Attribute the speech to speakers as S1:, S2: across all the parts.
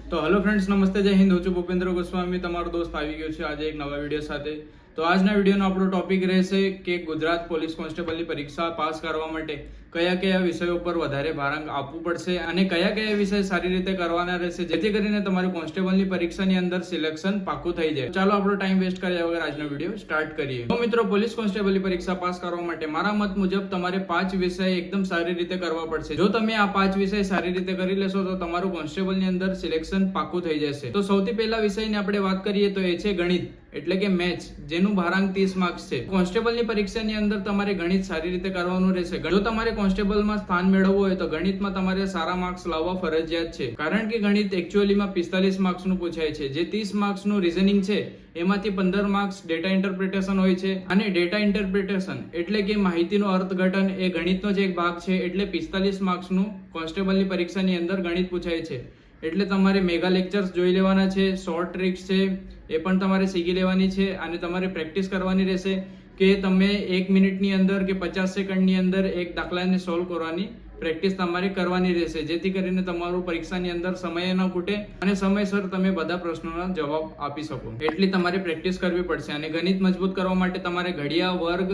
S1: તો hello friends, નમસ્તે, જય હિન્દ. હું છું ભૂપેન્દ્ર ગોસ્વામી, તમારો દોસ્ત આવી ગયો છે આજે એક નવા વિડીયો સાથે. તો આજના વિડીયોનો આપણો ટોપિક રહેશે કે ગુજરાત પોલીસ કોન્સ્ટેબલની પરીક્ષા પાસ કરવા માટે કયા કયા વિષયો પર વધારે ભારાંક આપવું પડશે અને કયા કયા વિષય સારી રીતે કરવાના રહેશે, જેથી કરીને તમારી કોન્સ્ટેબલની પરીક્ષાની અંદર સિલેક્શન પાકું થઈ જાય. ચાલો આપણો ટાઈમ વેસ્ટ કર્યા વગર આજનો વિડીયો સ્ટાર્ટ કરીએ. તો મિત્રો, પોલીસ કોન્સ્ટેબલની પરીક્ષા પાસ કરવા માટે મારા મત મુજબ તમારે 5 વિષય એકદમ સારી રીતે કરવા પડશે. જો તમે આ 5 વિષય સારી રીતે કરી લેશો તો તમારું કોન્સ્ટેબલની અંદર સિલેક્શન પાકું થઈ જશે. તો સૌથી પહેલા વિષયની આપણે વાત કરીએ તો એ છે ગણિત, એટલે કે મેથ્સ, જેનું ભારાંક 30 માર્ક્સ છે. કોન્સ્ટેબલની પરીક્ષાની અંદર તમારે ગણિત સારી રીતે કરવાનું રહેશે. જો તમારે કોન્સ્ટેબલમાં સ્થાન મેળવવું હોય તો ગણિતમાં તમારે સારા માર્ક્સ લાવવા ફરજિયાત છે, કારણ કે ગણિત એકચ્યુઅલીમાં 45 માર્ક્સનું પૂછાય છે. જે 30 માર્ક્સનું રીઝનિંગ છે એમાંથી 15 માર્ક્સ ડેટા ઇન્ટરપ્રિટેશન હોય છે, અને ડેટા ઇન્ટરપ્રિટેશન એટલે કે માહિતીનું અર્થઘટન એ ગણિતનો જ એક ભાગ છે. એટલે 45 માર્ક્સનું કોન્સ્ટેબલની પરીક્ષાની અંદર ગણિત પૂછાય છે. એટલે તમારે મેગા લેક્ચર્સ જોઈ લેવાના છે, શોર્ટ ટ્રિક્સ છે એ પણ તમારે શીખી લેવાની છે, અને તમારે પ્રેક્ટિસ કરવાની રહેશે કે તમે 1 મિનિટની અંદર કે 50 સેકન્ડની અંદર એક દાખલાને સોલ્વ કરવાની પ્રેક્ટિસ તમારે કરવાની રહેશે, જેથી કરીને તમારું પરીક્ષાની અંદર સમય ન ખૂટે અને સમયસર તમે બધા પ્રશ્નોના જવાબ આપી શકો. એટલી તમારે પ્રેક્ટિસ કરવી પડશે. અને ગણિત મજબૂત કરવા માટે તમારે ઘડિયા, વર્ગ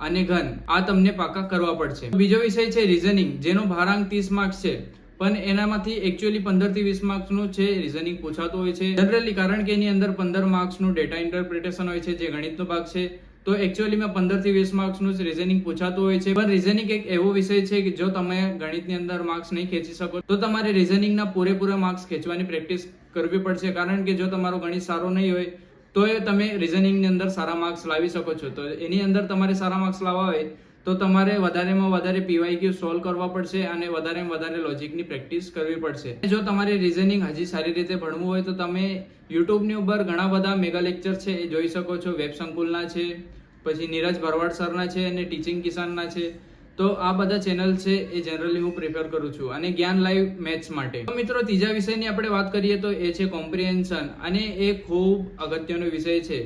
S1: અને ઘન આ તમને પાકા કરવા પડશે. બીજો વિષય છે રીઝનિંગ, જેનો ભારાંક 30 માર્ક્સ છે, પણ એનામાંથી એકચ્યુઅલી 15 થી 20 માર્ક્સનું છે રીઝનિંગ પૂછાતું હોય છે જનરલી, કારણ કે એની અંદર 15 માર્ક્સનું ડેટા ઇન્ટરપ્રિટેશન હોય છે, જે ગણિતનો ભાગ છે. તો એકચ્યુઅલીમાં 15 થી 20 માર્ક્સનું જ રીઝનિંગ પૂછાતું હોય છે. પણ રીઝનિંગ એક એવો વિષય છે કે જો તમે ગણિતની અંદર માર્ક્સ નહીં ખેંચી શકો તો તમારે રીઝનિંગના પૂરેપૂરા માર્ક્સ ખેંચવાની પ્રેક્ટિસ કરવી પડશે, કારણ કે જો તમારો ગણિત સારો નહીં હોય તો તમે રીઝનિંગની અંદર સારા માર્ક્સ લાવી શકો છો. તો એની અંદર તમારે સારા માર્ક્સ લાવવા હોય તો તમારે વધારેમાં વધારે PYQ સોલ્વ કરવા પડશે અને વધારેમાં વધારે લોજિકની પ્રેક્ટિસ કરવી પડશે. જો તમારે રીઝનિંગ હજી સારી રીતે ભણવું હોય તો તમે યુટ્યુબની ઉપર ઘણા બધા મેગા લેક્ચર છે એ જોઈ શકો છો. વેબ સંકુલના છે, પછી નીરજ ભરવાડ સરના છે અને ટીચિંગ કિસાનના છે. તો આ બધા ચેનલ છે એ જનરલી હું પ્રિફર કરું છું, અને જ્ઞાન લાઈવ મેથ્સ માટે. તો મિત્રો, ત્રીજા વિષયની આપણે વાત કરીએ તો એ છે કોમ્પ્રિહેન્શન, અને એ ખૂબ અગત્યનો વિષય છે,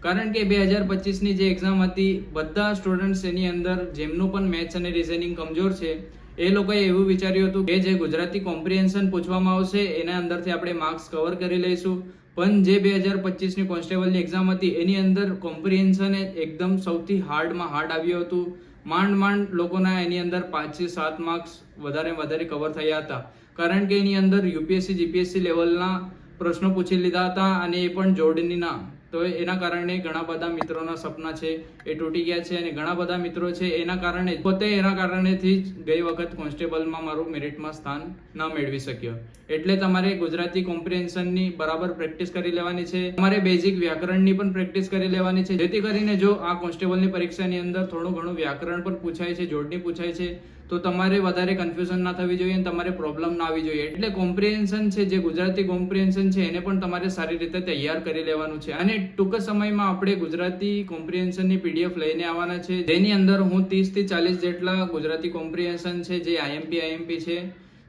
S1: કારણ કે 2025ની જે એક્ઝામ હતી, બધા સ્ટુડન્ટ્સ એની અંદર જેમનું પણ મેથ્સ અને રીઝનિંગ કમજોર છે એ લોકોએ એવું વિચાર્યું હતું કે જે ગુજરાતી કોમ્પ્રિહેન્શન પૂછવામાં આવશે એના અંદરથી આપણે માર્ક્સ કવર કરી લઈશું. પણ જે 2025ની કોન્સ્ટેબલની એક્ઝામ હતી એની અંદર કોમ્પ્રિહેન્શન એકદમ સૌથી હાર્ડમાં હાર્ડ આવ્યું હતું. માંડ લોકોના એની અંદર 5 થી 7 માર્ક્સ વધારે કવર થયા હતા, કારણ કે એની અંદર UPSC GPSC લેવલના પ્રશ્નો પૂછી લીધા હતા, અને એ પણ જોડણીના. તો એના કારણે ઘણા બધા મિત્રોના સપના છે એ તૂટી ગયા છે, અને ઘણા બધા મિત્રો છે એના કારણેથી જ ગઈ વખત કોન્સ્ટેબલમાં મારું મેરિટમાં સ્થાન ન મેળવી શક્યો. એટલે તમારે ગુજરાતી કોમ્પ્રિહેન્શનની બરાબર પ્રેક્ટિસ કરી લેવાની છે. તમારે બેઝિક વ્યાકરણની પણ પ્રેક્ટિસ કરી લેવાની છે, જેથી કરીને જો આ કોન્સ્ટેબલની પરીક્ષાની અંદર થોડું ઘણું વ્યાકરણ પણ પૂછાય છે, જોડણી પૂછાય છે, તો તમારે વધારે કન્ફ્યુઝન ના થવી જોઈએ અને તમારે પ્રોબ્લેમ ના આવી જોઈએ. એટલે કોમ્પ્રિહેન્શન છે, જે ગુજરાતી કોમ્પ્રિહેન્શન છે, એને પણ તમારે સારી રીતે તૈયાર કરી લેવાનું છે. અને ટૂંક સમયમાં આપણે ગુજરાતી કોમ્પ્રિહેન્શનની PDF લઈને આવવાના છે, જેની અંદર હું 30 થી 40 જેટલા ગુજરાતી કોમ્પ્રિહેન્શન છે, જે IMP છે,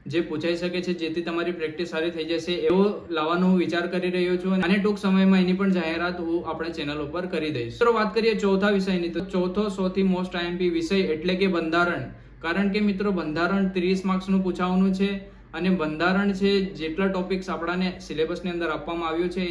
S1: જે પૂછાઈ શકે છે, જેથી તમારી પ્રેક્ટિસ સારી થઈ જશે, એવો લાવવાનો હું વિચાર કરી રહ્યો છું, અને ટૂંક સમયમાં એની પણ જાહેરાત હું આપણે ચેનલ ઉપર કરી દઈશ. તો વાત કરીએ ચોથા વિષયની, તો ચોથો સૌથી મોસ્ટ IMP વિષય એટલે કે બંધારણ. કારણ કે મિત્રો, બંધારણ 30 માર્ક્સનું પૂછાવાનું છે, અને બંધારણ છે જેટલા ટોપિક્સ આપણાને સિલેબસની અંદર આપવામાં આવ્યું છે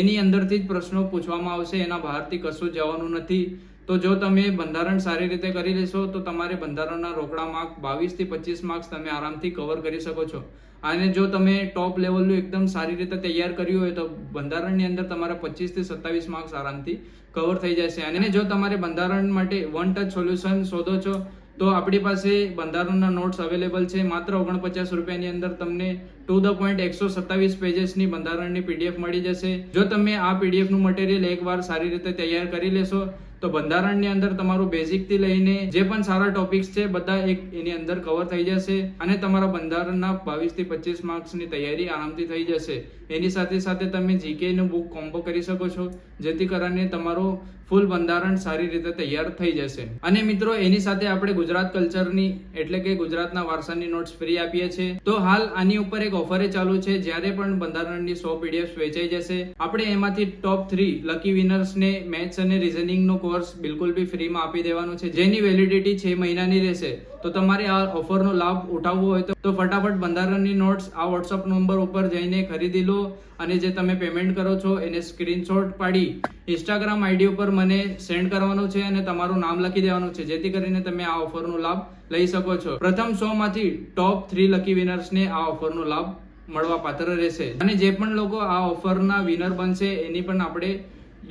S1: એની અંદરથી જ પ્રશ્નો પૂછવામાં આવશે, એના બહારથી કશું જવાનું નથી. તો જો તમે બંધારણ સારી રીતે કરી લેશો તો તમારે બંધારણના રોકડા માર્ક 22 થી 25 માર્ક્સ તમે આરામથી કવર કરી શકો છો. અને જો તમે ટોપ લેવલનું એકદમ સારી રીતે તૈયાર કર્યું હોય તો બંધારણની અંદર તમારા 25 થી 27 માર્ક્સ આરામથી કવર થઈ જશે. અને જો તમારે બંધારણ માટે વન ટચ સોલ્યુશન શોધો છો તો આપણી પાસે બંધારણના નોટ્સ અવેલેબલ છે. માત્ર 49 રૂપિયાની અંદર તમને ટુ ધ પોઈન્ટ 127 પેजेसની બંધારણની PDF મળી જશે. જો તમે આ PDF નું મટીરિયલ એકવાર સારી રીતે તૈયાર કરી લેશો તો બંધારણની અંદર તમારું બેઝિક થી લઈને જે પણ સારા ટોપિક્સ છે બધા એની અંદર કવર થઈ જશે, અને તમારા બંધારણના 22 થી 25 માર્ક્સની તૈયારી આરામથી થઈ જશે. એની સાથે સાથે તમે GK નું બુક કોમ્બો કરી શકો છો, જેથી કરીને તમારું ફૂલ બંધારણ સારી રીતે તૈયાર થઈ જશે. અને મિત્રો, એની સાથે આપણે ગુજરાત કલ્ચરની એટલે કે ગુજરાતના વારસાની નોટ્સ ફ્રી આપીએ છીએ. તો હાલ આની ઉપર એક ઓફર ચાલુ છે. જ્યારે પણ બંધારણની 100 PDFs વેચાઈ જશે, આપણે એમાંથી ટોપ 3 લકી વિનર્સને મેથ્સ અને રીઝનિંગનો કોર્સ બિલકુલ બી ફ્રીમાં આપી દેવાનો છે, જેની વેલિડિટી 6 મહિનાની રહેશે. તો તમારે આ ઓફરનો લાભ ઉઠાવવો હોય તો ફટાફટ બંધારણની નોટ્સ આ વોટ્સઅપ નંબર ઉપર જઈને ખરીદી લો અને જે તમે પેમેન્ટ કરો છો એને સ્ક્રીનશોટ પાડી ઇન્સ્ટાગ્રામ આઈડી ઉપર મને સેન્ડ કરવાનો છે અને તમારું નામ લખી દેવાનું છે, જેથી કરીને તમે આ ઓફરનો લાભ લઈ શકો છો. પ્રથમ 100 માંથી ટોપ 3 લકી વિનર્સને આ ઓફરનો લાભ મળવા પાત્ર રહેશે. અને જે પણ લોકો આ ઓફરના વિનર બનશે એની પણ આપણે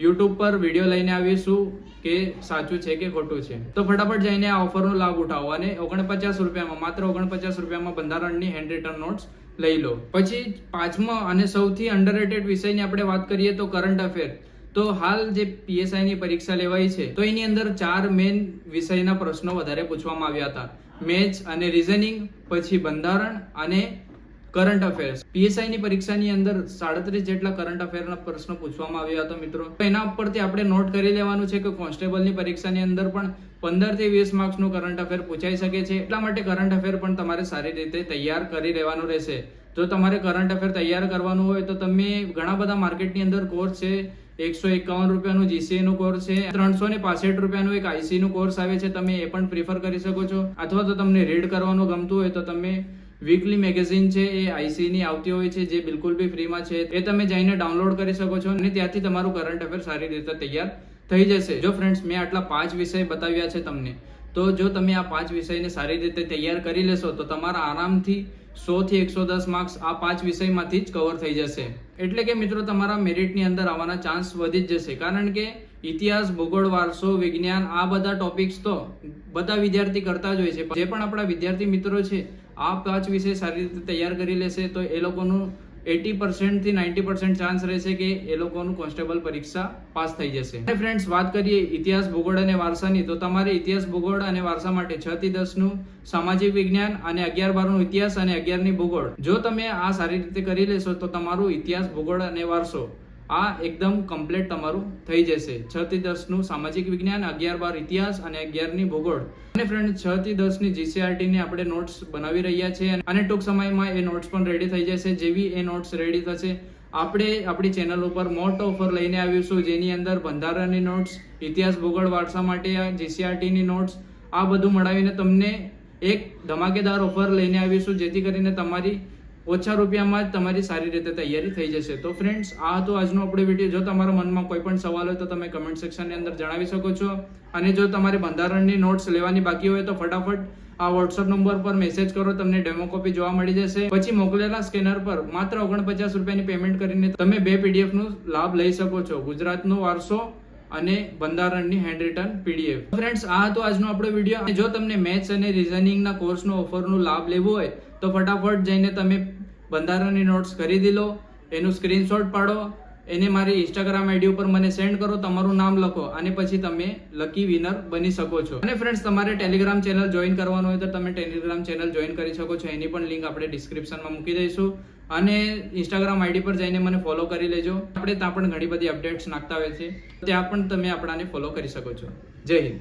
S1: YouTube પર વિડીયો લઈને આવીશું કે સાચું છે કે ખોટું છે. તો ફટાફટ જઈને આ ઓફરનો લાભ ઉઠાવો અને 49 રૂપિયામાં, માત્ર 49 રૂપિયામાં બંધારણની હેન્ડ રિટન નોટ્સ લઈ લો. પછી પાંચમો અને સૌથી અંડરરેટેડ વિષયની આપણે વાત કરીએ તો કરંટ અફેર. તો હાલ જે PSI ની પરીક્ષા લેવાઈ છે તો એની અંદર 4 મેઇન વિષયના પ્રશ્નો વધારે પૂછવામાં આવ્યા હતા. મેથ્સ અને રીઝનિંગ, પછી બંધારણ અને કરંટ અફેર્સ. PSI ની પરીક્ષાની અંદર 37 જેટલા કરંટ અફેરના પ્રશ્નો પૂછવામાં આવ્યા હતા મિત્રો. તો એના ઉપરથી આપણે નોટ કરી લેવાનું છે કે કોન્સ્ટેબલની પરીક્ષાની અંદર પણ 15 થી 20 માર્ક્સનું કરંટ અફેર પૂછાઈ શકે છે. એટલા માટે કરંટ અફેર પણ તમારે સારી રીતે તૈયાર કરી લેવાનું રહેશે. જો તમારે કરંટ અફેર તૈયાર કરવાનું હોય તો તમે ઘણા બધા માર્કેટની અંદર કોર્સ છે. 151 રૂપિયાનું GCA નું કોર્સ છે, 365 રૂપિયાનું એક IC નું કોર્સ આવે છે, તમે એ પણ પ્રિફર કરી શકો છો. અથવા તો તમને રીડ કરવાનું ગમતું હોય તો તમે વીકલી મેગેઝિન છે એ IC ની આવતી હોય છે, જે બિલકુલ બી ફ્રીમાં છે, એ તમે જઈને ડાઉનલોડ કરી શકો છો અને ત્યાંથી તમારું કરંટ અફેર સારી રીતે તૈયાર થઈ જશે. જો ફ્રેન્ડ્સ, મેં આટલા 5 વિષય બતાવ્યા છે તમને, તો જો તમે આ 5 વિષયને સારી રીતે તૈયાર કરી લેશો તો તમારા આરામથી 100 થી 110 માર્ક્સ આ 5 વિષયમાંથી જ કવર થઈ જશે. એટલે કે મિત્રો તમારા મેરિટની અંદર આવવાના ચાન્સ વધી જ જશે. કારણ કે ઇતિહાસ, ભૂગોળ, વારસો, વિજ્ઞાન આ બધા ટોપિક્સ તો બધા વિદ્યાર્થી કરતા જ હોય છે. જે પણ આપણા વિદ્યાર્થી મિત્રો છે આ 5 વિષય સારી રીતે તૈયાર કરી લેશે તો એ લોકોનું 80% થી 90% ચાન્સ રહેશે કે એ લોકોનું કોન્સ્ટેબલ પરીક્ષા પાસ થઈ જશે. અને ફ્રેન્ડ્સ, વાત કરીએ ઇતિહાસ, ભૂગોળ અને વારસાની, તો તમારે ઇતિહાસ, ભૂગોળ અને વારસા માટે 6 થી 10 નું સામાજિક વિજ્ઞાન અને 11-12 નું ઇતિહાસ અને 11 ની ભૂગોળ. જો તમે આ સારી રીતે કરી લેશો તો તમારું ઇતિહાસ, ભૂગોળ અને વારસો આ એકદમ કમ્પ્લીટ તમારું થઈ જશે. 6 થી 10 નું સામાજિક વિજ્ઞાન, 11-12 ઇતિહાસ અને 11 ની ભૂગોળ. અને ફ્રેન્ડ, 6 થી 10 ની GCRT ની આપણે નોટ્સ બનાવી રહ્યા છે અને ટૂંક સમયમાં એ નોટ્સ પણ રેડી થઈ જશે. જેવી એ નોટ્સ રેડી થશે આપણે આપણી ચેનલ ઉપર મોટો ઓફર લઈને આવીશું, જેની અંદર બંધારણની નોટ્સ, ઇતિહાસ, ભૂગોળ, વારસા માટે GCRT ની નોટ્સ આ બધું મળાવીને તમને એક ધમાકેદાર ઓફર લઈને આવીશું, જેથી કરીને તમારી ઓછા રૂપિયામાં જ તમારી સારી રીતે તૈયારી થઈ જશે. તો ફ્રેન્ડ્સ, આ હતો આજનો આપણો વિડીયો. જો તમારા મનમાં કોઈ પણ સવાલ હોય તો તમે કમેન્ટ સેક્શનની અંદર જણાવી શકો છો. અને જો તમારે બંધારણની નોટ્સ લેવાની બાકી હોય તો ફટાફટ આ WhatsApp નંબર પર મેસેજ કરો, તમને ડેમો કોપી જોવા મળી જશે. પછી મોકલેલા સ્કેનર પર માત્ર 49 રૂપિયાની પેમેન્ટ કરીને તમે 2 PDF નું લાભ લઈ શકો છો, ગુજરાતનો વારસો અને બંધારણની હેન્ડ રિટન PDF. ફ્રેન્ડ્સ, આ હતો આજનો આપણો વિડીયો. જો તમને મેથ્સ અને રીઝનિંગના કોર્સનો ઓફરનો લાભ લેવો હોય તો ફટાફટ જઈને તમે બંધારણની નોટ્સ ખરીદી લો, એનું સ્ક્રીનશોટ પાડો, એને મારી ઇન્સ્ટાગ્રામ આઈડી ઉપર મને સેન્ડ કરો, તમારું નામ લખો અને પછી તમે લકી વિનર બની શકો છો. અને ફ્રેન્ડ્સ, તમારે ટેલિગ્રામ ચેનલ જોઈન કરવાનું હોય તો તમે ટેલિગ્રામ ચેનલ જોઈન કરી શકો છો. એની પણ લિંક આપણે ડિસ્ક્રિપ્શનમાં મૂકી દઈશું. અને ઇન્સ્ટાગ્રામ આઈડી પર જઈને મને ફોલો કરી લેજો. આપણે ત્યાં પણ ઘણી બધી અપડેટ્સ નાખતા હોય છે, ત્યાં પણ તમે આપણાને ફોલો કરી શકો છો. જય હિન્દ.